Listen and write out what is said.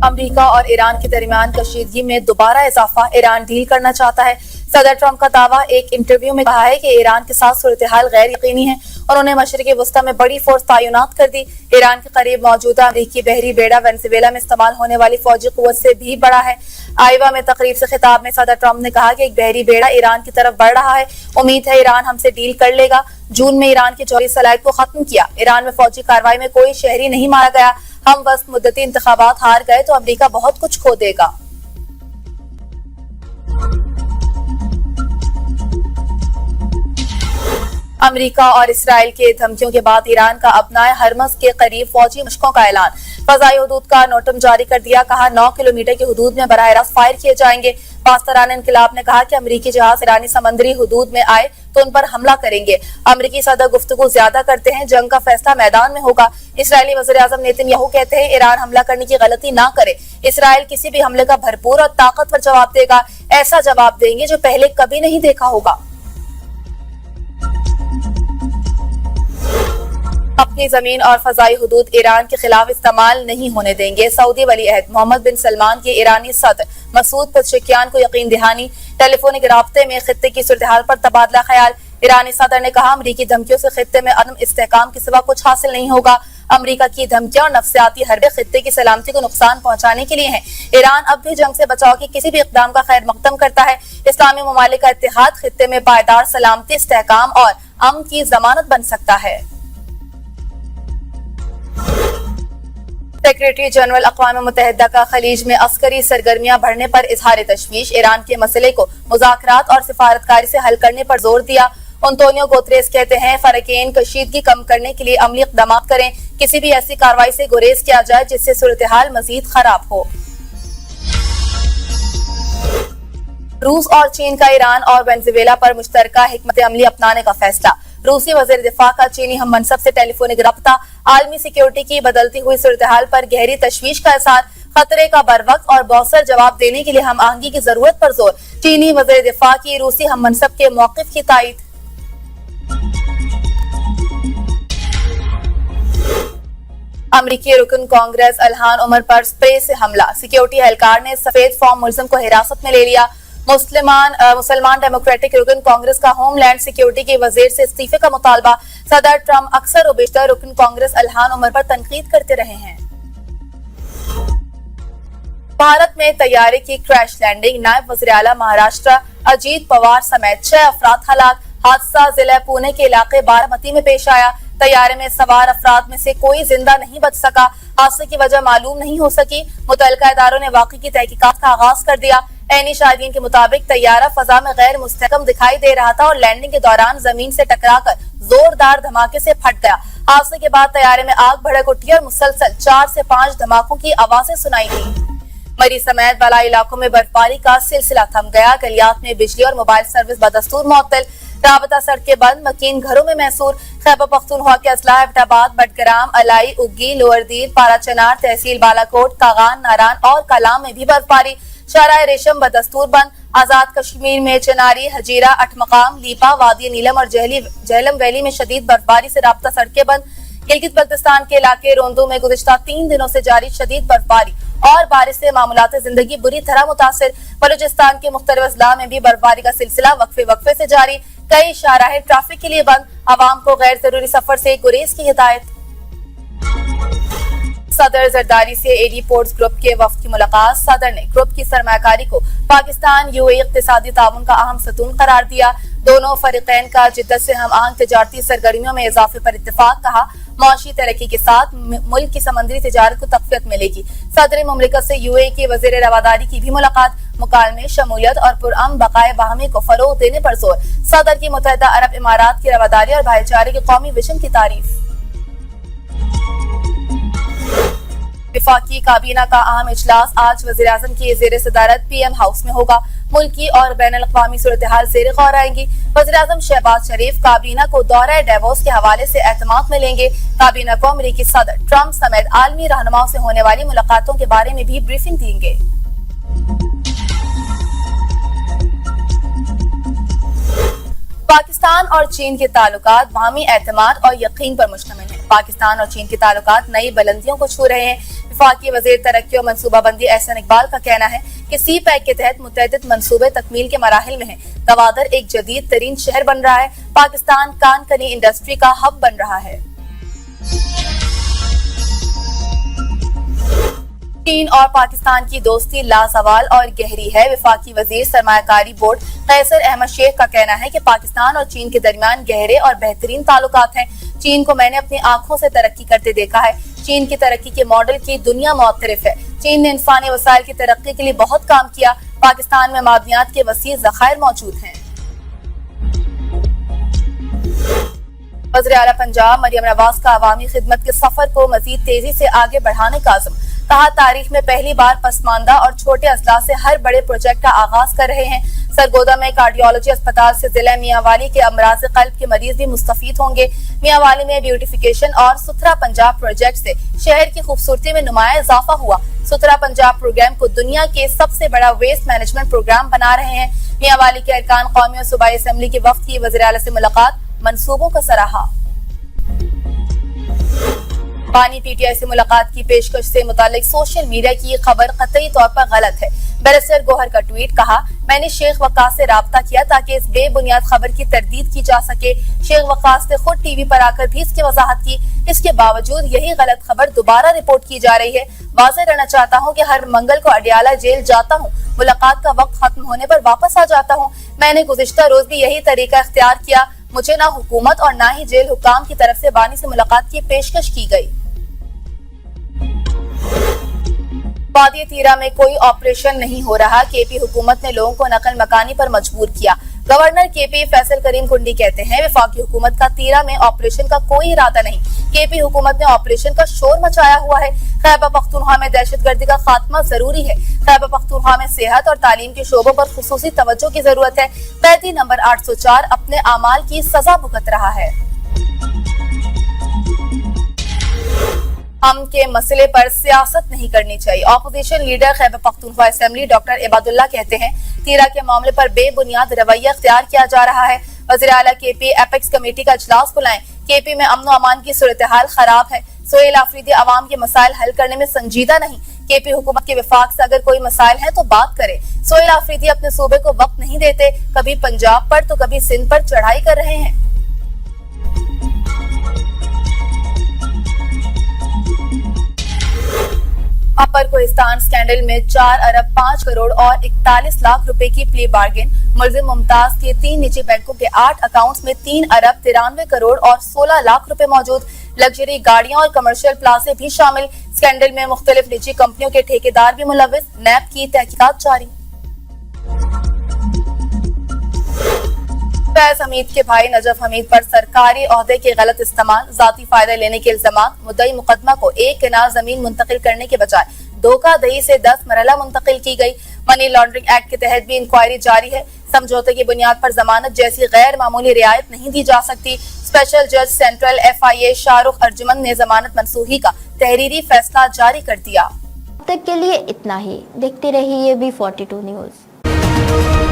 امریکہ اور ایران کے درمیان کشیدگی میں دوبارہ اضافہ، ایران ڈیل کرنا چاہتا ہے۔ صدر ٹرمپ کا دعویٰ، ایک انٹرویو میں کہا ہے کہ ایران کے ساتھ صورتحال غیر یقینی ہے اور انہیں مشرق وسطی میں بڑی فورس تعینات کر دی۔ ایران کے قریب موجودہ امریکی بحری بیڑا وینزویلا میں استعمال ہونے والی فوجی قوت سے بھی بڑا ہے۔ آئیوا میں تقریب سے خطاب میں صدر ٹرمپ نے کہا کہ ایک بحری بیڑا ایران کی طرف بڑھ رہا ہے، امید ہے ایران ہم سے ڈیل کر لے گا۔ جون میں ایران کی جوہری صلاحیت کو ختم کیا۔ ایران میں فوجی کارروائی میں کوئی شہری نہیں مارا گیا۔ ہم وسط مدتی انتخابات ہار گئے تو امریکہ بہت کچھ کھو دے گا۔ امریکہ اور اسرائیل کے دھمکیوں کے بعد ایران کا اپنائے ہرمز کے قریب فوجی مشقوں کا اعلان، فضائی حدود کا نوٹم جاری کر دیا، کہا 9 کلومیٹر کی حدود میں براہ راست فائر کیے جائیں گے۔ پاسداران انقلاب نے کہا کہ امریکی جہاز ایرانی سمندری حدود میں آئے تو ان پر حملہ کریں گے۔ امریکی صدر گفتگو زیادہ کرتے ہیں، جنگ کا فیصلہ میدان میں ہوگا۔ اسرائیلی وزیر اعظم نیتن یاہو کہتے ہیں ایران حملہ کرنے کی غلطی نہ کرے، اسرائیل کسی بھی حملے کا بھرپور اور طاقتور جواب دے گا، ایسا جواب دیں گے جو پہلے کبھی نہیں دیکھا ہوگا۔ اپنی زمین اور فضائی حدود ایران کے خلاف استعمال نہیں ہونے دیں گے، سعودی ولی عہد محمد بن سلمان کی ایرانی صدر مسعود پزشکیان کو یقین دہانی، ٹیلی فونک رابطے میں خطے کی صورتحال پر تبادلہ خیال۔ ایرانی صدر نے کہا امریکی دھمکیوں سے خطے میں عدم استحکام کے سوا کچھ حاصل نہیں ہوگا۔ امریکہ کی دھمکیاں اور نفسیاتی حربے خطے کی سلامتی کو نقصان پہنچانے کے لیے ہیں۔ ایران اب بھی جنگ سے بچاؤ کے کسی بھی اقدام کا خیر مقدم کرتا ہے۔ اسلامی ممالک کا اتحاد خطے میں پائیدار سلامتی، استحکام اور امن کی ضمانت بن سکتا ہے۔ سیکریٹری جنرل اقوام متحدہ کا خلیج میں عسکری سرگرمیاں بڑھنے پر اظہار تشویش، ایران کے مسئلے کو مذاکرات اور سفارتکاری سے حل کرنے پر زور دیا۔ انطونیو گوتریس کہتے ہیں فریقین کشیدگی کم کرنے کے لیے عملی اقدامات کریں، کسی بھی ایسی کارروائی سے گریز کیا جائے جس سے صورتحال مزید خراب ہو۔ روس اور چین کا ایران اور وینزویلا پر مشترکہ حکمت عملی اپنانے کا فیصلہ، روسی وزیر دفاع کا چینی ہم منصب سے ٹیلی فونک رابطہ، عالمی سیکیورٹی کی بدلتی ہوئی صورتحال پر گہری تشویش کا اظہار، خطرے کا بروقت اور باؤثر جواب دینے کے لیے ہم آہنگی کی ضرورت پر زور، چینی وزیر دفاع کی روسی ہم منصب کے موقف کی تائید۔ امریکی رکن کانگریس الہان عمر پر سپرے سے حملہ، سیکیورٹی اہلکار نے سفید فام ملزم کو حراست میں لے لیا۔ مسلمان ڈیموکریٹک رکن کانگریس کا ہوم لینڈ سیکیورٹی کے وزیر سے استعفے کا مطالبہ، صدر ٹرمپ اکثر و بیشتر رکن کانگریس الہان عمر پر تنقید کرتے رہے ہیں۔ بھارت میں طیارے کی کریش لینڈنگ، نائب وزیر اعلیٰ مہاراشٹر اجیت پوار سمیت 6 افراد ہلاک، حادثہ ضلع پونے کے علاقے بارامتی میں پیش آیا، طیارے میں سوار افراد میں سے کوئی زندہ نہیں بچ سکا، حادثے کی وجہ معلوم نہیں ہو سکی، متعلقہ اداروں نے واقعے کی تحقیقات کا آغاز کر دیا۔ عینی شاہدین کے مطابق طیارہ فضا میں غیر مستحکم دکھائی دے رہا تھا اور لینڈنگ کے دوران زمین سے ٹکرا کر زوردار دھماکے سے پھٹ گیا۔ حادثے کے بعد طیارے میں آگ بھڑک اٹھی اور مسلسل 4 سے 5 دھماکوں کی آوازیں سنائی دیں۔ مری سمیت بالائی علاقوں میں برفباری کا سلسلہ تھم گیا، گلیات میں بجلی اور موبائل سروس بدستور معطل، رابطہ سڑکیں بند، مکین گھروں میں محصور۔ خیبر پختونخوا کے اضلاع ایبٹ آباد، بٹگرام، الائی، اگی، لوور دیر، پارا چنار، تحصیل بالاکوٹ، کاغان، ناران اور کلام میں بھی برفباری، شارع ریشم بدستور بند۔ آزاد کشمیر میں چناری، ہجیرہ، اٹھمقام، لیپا، وادی نیلم اور جہلم ویلی میں شدید برفباری سے رابطہ سڑکیں بند۔ گلگت بلتستان کے علاقے روندو میں گزشتہ 3 دنوں سے جاری شدید برفباری اور بارش سے معمولات زندگی بری طرح متاثر۔ بلوچستان کے مختلف اضلاع میں بھی برفباری کا سلسلہ وقفے سے جاری، کئی شاہراہیں ٹریفک کے لیے بند، عوام کو غیر ضروری سفر سے گریز کی ہدایت۔ صدر زرداری سے اے ڈی پورٹس گروپ کے وفد کی ملاقات، صدر نے گروپ کی سرمایہ کاری کو پاکستان یو اے اقتصادی تعاون کا اہم ستون قرار دیا، دونوں فریقین کا جدت سے ہم آہنگ تجارتی سرگرمیوں میں اضافے پر اتفاق، کہا معاشی ترقی کے ساتھ ملک کی سمندری تجارت کو تقویت ملے گی۔ صدر مملکت سے یو اے کی وزیر رواداری کی بھی ملاقات، مکالمے، شمولیت اور پرامن بقائے باہمی کو فروغ دینے پر زور، صدر کی متحدہ عرب امارات کی رواداری اور بھائی چارے کے قومی وژن کی تعریف۔ وفاقی کابینہ کا اہم اجلاس آج وزیراعظم کی زیر صدارت پی ایم ہاؤس میں ہوگا، ملکی اور بین الاقوامی صورتحال زیر غور آئیں گی۔ وزیراعظم شہباز شریف کابینہ کو دورہ ڈیووس کے حوالے سے اعتماد میں لیں گے، کابینہ کو امریکی صدر ٹرمپ سمیت عالمی رہنماؤں سے ہونے والی ملاقاتوں کے بارے میں بھی بریفنگ دیں گے۔ پاکستان اور چین کے تعلقات باہمی اعتماد اور یقین پر مشتمل ہیں۔ پاکستان اور چین کے تعلقات نئی بلندیوں کو چھو رہے ہیں۔ وفاقی وزیر ترقی اور منصوبہ بندی احسن اقبال کا کہنا ہے کہ سی پیک کے تحت متعدد منصوبے تکمیل کے مراحل میں ہیں۔ گوادر ایک جدید ترین شہر بن رہا ہے۔ پاکستان کان کنی انڈسٹری کا ہب بن رہا ہے۔ چین اور پاکستان کی دوستی لازوال اور گہری ہے۔ وفاقی وزیر سرمایہ کاری بورڈ قیصر احمد شیخ کا کہنا ہے کہ پاکستان اور چین کے درمیان گہرے اور بہترین تعلقات ہیں۔ چین کو میں نے اپنی آنکھوں سے ترقی کرتے دیکھا ہے۔ چین کی ترقی کے ماڈل کی دنیا معترف ہے۔ چین نے انسانی وسائل کی ترقی کے لیے بہت کام کیا۔ پاکستان میں معدنیات کے وسیع ذخائر موجود ہیں۔ وزیر اعلیٰ پنجاب مریم نواز کا عوامی خدمت کے سفر کو مزید تیزی سے آگے بڑھانے کا عزم۔ کہا تاریخ میں پہلی بار پسماندہ اور چھوٹے اضلاع سے ہر بڑے پروجیکٹ کا آغاز کر رہے ہیں۔ سرگودا میں کارڈیولوجی اسپتال سے ضلع میاں والی کے امراض قلب کے مریض بھی مستفید ہوں گے۔ میاں والی میں بیوٹیفیکیشن اور ستھرا پنجاب پروجیکٹ سے شہر کی خوبصورتی میں نمایاں اضافہ ہوا۔ ستھرا پنجاب پروگرام کو دنیا کے سب سے بڑا ویسٹ مینجمنٹ پروگرام بنا رہے ہیں۔ میاں والی کے ارکان قومی اور صوبائی اسمبلی کے وفد کی وزیر اعلیٰ سے ملاقات، منصوبوں کا سراہا۔ پانی پی ٹی آئی سے ملاقات کی پیشکش سے متعلق سوشل میڈیا کی یہ خبر قطعی طور پر غلط ہے۔ بیرسٹر گوہر کا ٹویٹ، کہا میں نے شیخ وقاص سے رابطہ کیا تاکہ اس بے بنیاد خبر کی تردید کی جا سکے۔ شیخ وقاص نے خود ٹی وی پر آ کر بھی اس کی وضاحت کی۔ اس کے باوجود یہی غلط خبر دوبارہ رپورٹ کی جا رہی ہے۔ واضح کرنا چاہتا ہوں کہ ہر منگل کو اڈیالہ جیل جاتا ہوں، ملاقات کا وقت ختم ہونے پر واپس آ جاتا ہوں۔ میں نے گزشتہ روز بھی یہی طریقہ اختیار کیا۔ مجھے نہ حکومت اور نہ ہی جیل حکام کی طرف سے بانی سے ملاقات کی پیشکش کی گئی۔ وادی تیرا میں کوئی آپریشن نہیں ہو رہا، کے پی حکومت نے لوگوں کو نقل مکانی پر مجبور کیا۔ گورنر کے پی فیصل کریم کنڈی کہتے ہیں وفاقی حکومت کا تیرا میں آپریشن کا کوئی ارادہ نہیں۔ کے پی حکومت نے آپریشن کا شور مچایا ہوا ہے۔ خیبر پختونخوا میں دہشت گردی کا خاتمہ ضروری ہے۔ خیبر پختونخوا میں صحت اور تعلیم کے شعبوں پر خصوصی توجہ کی ضرورت ہے۔ قیدی نمبر 804 اپنے اعمال کی سزا بھگت رہا ہے۔ ہم کے مسئلے پر سیاست نہیں کرنی چاہیے۔ Opposition leader Khyber Pakhtunkhwa assembly doctor عباد اللہ کہتے ہیں تیرا کے معاملے پر بے بنیاد رویہ اختیار کیا جا رہا ہے۔ وزیر اعلیٰ کے پی ایپیکس کمیٹی کا اجلاس بلائیں۔ کے پی میں امن و امان کی صورتحال خراب ہے۔ سہیل آفریدی عوام کے مسائل حل کرنے میں سنجیدہ نہیں۔ کے پی حکومت کے وفاق سے اگر کوئی مسائل ہیں تو بات کرے۔ سہیل آفریدی اپنے صوبے کو وقت نہیں دیتے، کبھی پنجاب پر تو کبھی سندھ پر چڑھائی کر رہے ہیں۔ اپر کوہستان سکینڈل میں 4 ارب 5 کروڑ اور 41 لاکھ روپے کی پلی بارگین۔ ملزم ممتاز کے 3 نجی بینکوں کے 8 اکاؤنٹس میں 3 ارب 93 کروڑ اور 16 لاکھ روپے موجود۔ لگژری گاڑیاں اور کمرشل پلازے بھی شامل۔ سکینڈل میں مختلف نجی کمپنیوں کے ٹھیکیدار بھی ملوث۔ نیب کی تحقیقات جاری۔ فیض حمید کے بھائی نجف حمید پر سرکاری عہدے کے غلط استعمال، ذاتی فائدہ لینے کے الزامات۔ مدعی مقدمہ کو 1 کنال زمین منتقل کرنے کے بجائے دھوکہ دہی سے 10 مرحلہ منتقل کی گئی۔ منی لانڈرنگ ایکٹ کے تحت بھی انکوائری جاری ہے۔ سمجھوتے کی بنیاد پر ضمانت جیسی غیر معمولی رعایت نہیں دی جا سکتی۔ اسپیشل جج سینٹرل FIA شاہ رخ ارجمن نے ضمانت منسوخی کا تحریری فیصلہ جاری کر دیا۔ اب تک کے لیے اتنا ہی۔ دیکھتے رہیے B42 نیوز۔